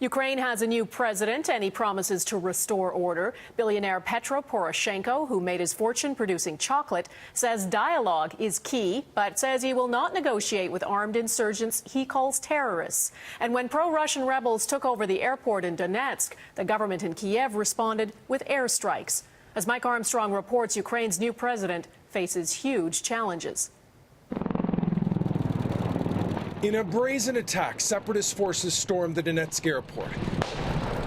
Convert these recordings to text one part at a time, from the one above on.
Ukraine has a new president, and he promises to restore order. Billionaire Petro Poroshenko, who made his fortune producing chocolate, says dialogue is key, but says he will not negotiate with armed insurgents he calls terrorists. And when pro-Russian rebels took over the airport in Donetsk, the government in Kiev responded with airstrikes. As Mike Armstrong reports, Ukraine's new president faces huge challenges. In a brazen attack, separatist forces stormed the Donetsk airport.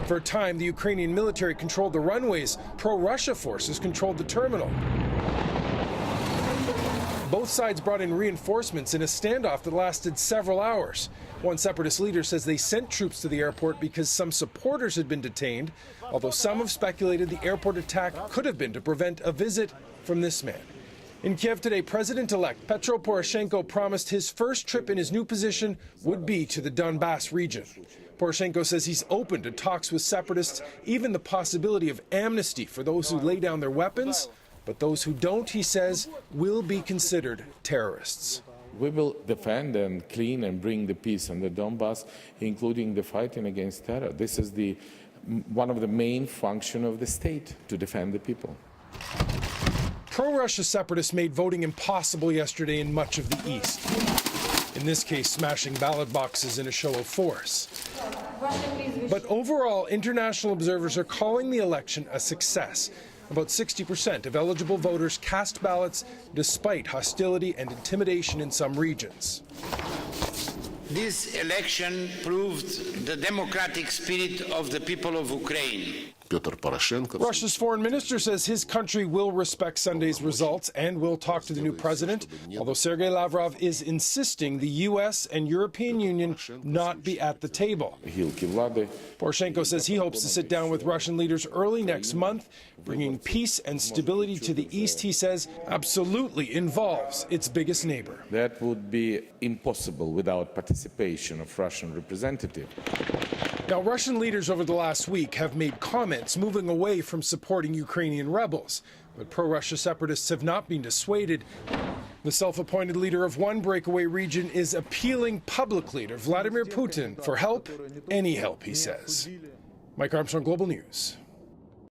For a time, the Ukrainian military controlled the runways. Pro-Russia forces controlled the terminal. Both sides brought in reinforcements in a standoff that lasted several hours. One separatist leader says they sent troops to the airport because some supporters had been detained, although some have speculated the airport attack could have been to prevent a visit from this man. In Kiev today, President-elect Petro Poroshenko promised his first trip in his new position would be to the Donbass region. Poroshenko says he's open to talks with separatists, even the possibility of amnesty for those who lay down their weapons. But those who don't, he says, will be considered terrorists. We will defend and clean and bring the peace in the Donbass, including the fighting against terror. This is one of the main functions of the state, to defend the people. Pro-Russia separatists made voting impossible yesterday in much of the east. In this case, smashing ballot boxes in a show of force. But overall, international observers are calling the election a success. About 60% of eligible voters cast ballots despite hostility and intimidation in some regions. This election proved the democratic spirit of the people of Ukraine. Petro Poroshenko. Russia's foreign minister says his country will respect Sunday's results and will talk to the new president, although Sergei Lavrov is insisting the U.S. and European Union not be at the table. Poroshenko says he hopes to sit down with Russian leaders early next month. Bringing peace and stability to the east, he says, absolutely involves its biggest neighbor. That would be impossible without participation of Russian representatives. Now, Russian leaders over the last week have made comments moving away from supporting Ukrainian rebels, but pro-Russia separatists have not been dissuaded. The self-appointed leader of one breakaway region is appealing publicly to Vladimir Putin for help, any help, he says. Mike Armstrong, Global News.